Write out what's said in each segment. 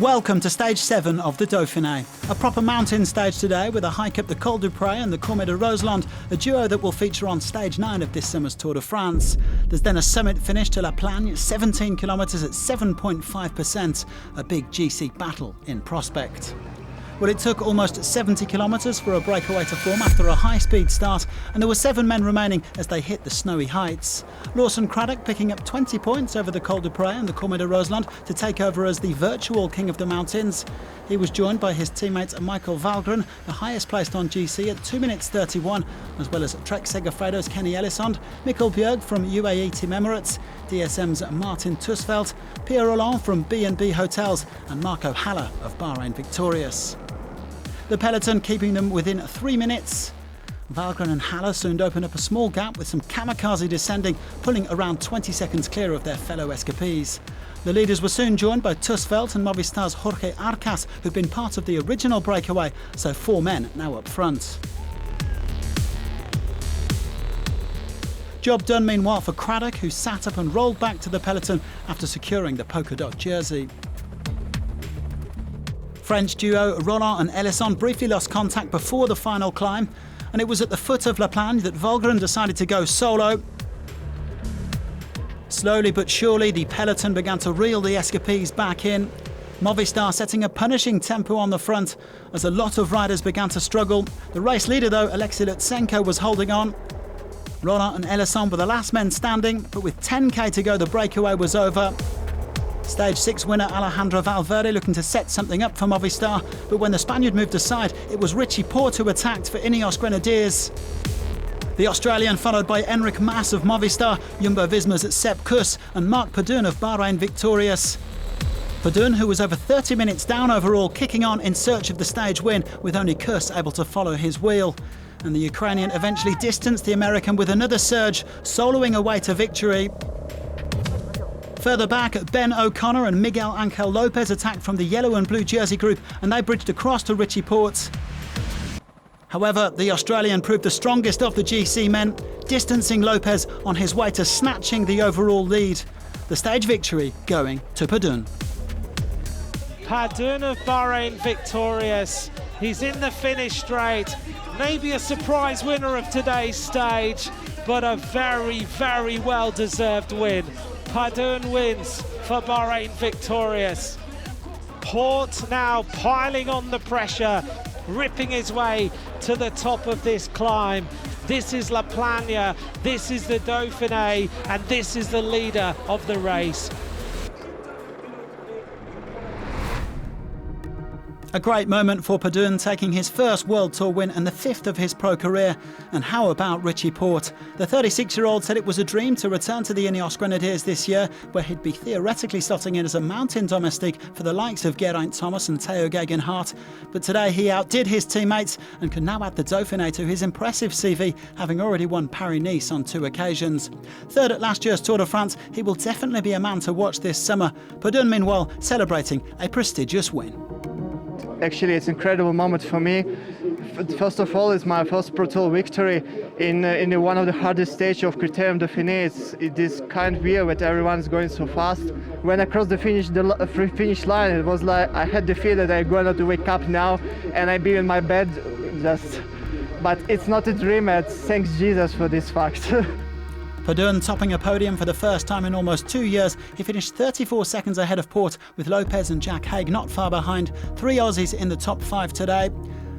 Welcome to stage 7 of the Dauphiné. A proper mountain stage today with a hike up the Col du Pré and the Courmet de Roseland, a duo that will feature on stage 9 of this summer's Tour de France. There's then a summit finish to La Plagne, 17 kilometres at 7.5%, a big GC battle in prospect. Well, it took almost 70 kilometres for a breakaway to form after a high-speed start, and there were 7 men remaining as they hit the snowy heights. Lawson Craddock picking up 20 points over the Col du Pré and the Courmet de Roseland to take over as the virtual king of the mountains. He was joined by his teammate Michael Valgren, the highest placed on GC at 2 minutes 31, as well as Trek Segafredo's Kenny Elissonde, Mikkel Bjerg from UAE Team Emirates, DSM's Martin Tusveld, Pierre Roland from B&B Hotels, and Marco Haller of Bahrain Victorious. The peloton keeping them within 3 minutes. Valgren and Haller soon opened up a small gap with some kamikaze descending, pulling around 20 seconds clear of their fellow escapees. The leaders were soon joined by Tusveld and Movistar's Jorge Arcas, who'd been part of the original breakaway, so 4 men now up front. Job done meanwhile for Craddock, who sat up and rolled back to the peloton after securing the polka dot jersey. French duo Roland and Elissonde briefly lost contact before the final climb, and it was at the foot of La Plagne that Valgren decided to go solo. Slowly but surely, the peloton began to reel the escapees back in. Movistar setting a punishing tempo on the front as a lot of riders began to struggle. The race leader, though, Alexey was holding on. Roland and Elissonde were the last men standing, but with 10k to go, the breakaway was over. Stage 6 winner Alejandro Valverde looking to set something up for Movistar, but when the Spaniard moved aside, it was Richie Porte who attacked for INEOS Grenadiers. The Australian followed by Enric Mas of Movistar, Jumbo-Visma's Sepp Kuss and Marc Padun of Bahrain Victorious. Padun, who was over 30 minutes down overall, kicking on in search of the stage win, with only Kuss able to follow his wheel. And the Ukrainian eventually distanced the American with another surge, soloing away to victory. Further back, Ben O'Connor and Miguel Angel Lopez attacked from the yellow and blue jersey group, and they bridged across to Richie Porte. However, the Australian proved the strongest of the GC men, distancing Lopez on his way to snatching the overall lead. The stage victory going to Padun. Padun of Bahrain Victorious. He's in the finish straight. Maybe a surprise winner of today's stage, but a very, very well-deserved win. Padun wins for Bahrain Victorious. Porte now piling on the pressure, ripping his way to the top of this climb. This is La Plagne, this is the Dauphiné, and this is the leader of the race. A great moment for Padun, taking his first World Tour win and the 5th of his pro career. And how about Richie Porte? The 36-year-old said it was a dream to return to the INEOS Grenadiers this year, where he'd be theoretically slotting in as a mountain domestique for the likes of Geraint Thomas and Theo Gegenhardt. But today he outdid his teammates and can now add the Dauphiné to his impressive CV, having already won Paris-Nice on 2 occasions. Third at last year's Tour de France, he will definitely be a man to watch this summer. Padun, meanwhile, celebrating a prestigious win. Actually, it's an incredible moment for me. First of all, it's my first Pro Tour victory in one of the hardest stages of Criterium Dauphiné. It is kind of weird that everyone's going so fast. When I crossed the finish line, it was like I had the feeling that I'm going to wake up now and I'd be in my bed but it's not a dream. Thanks Jesus for this fact. Padun topping a podium for the first time in almost 2 years. He finished 34 seconds ahead of Porte, with Lopez and Jack Haig not far behind. 3 Aussies in the top 5 today.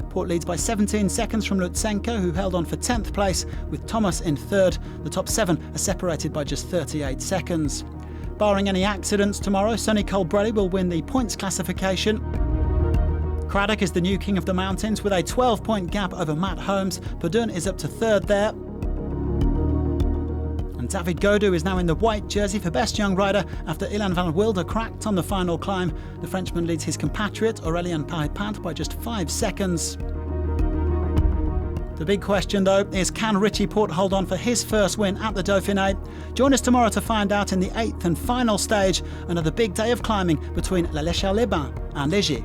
Porte leads by 17 seconds from Lutsenko, who held on for 10th place, with Thomas in 3rd. The top 7 are separated by just 38 seconds. Barring any accidents tomorrow, Sonny Colbrelli will win the points classification. Craddock is the new king of the mountains with a 12-point gap over Matt Holmes. Padun is up to 3rd there. And David Gaudu is now in the white jersey for Best Young Rider after Ilan van Wilder cracked on the final climb. The Frenchman leads his compatriot Aurélien Paripant by just 5 seconds. The big question, though, is can Richie Porte hold on for his first win at the Dauphiné? Join us tomorrow to find out in the 8th and final stage, another big day of climbing between La Léchelle-les-Bains and Léger.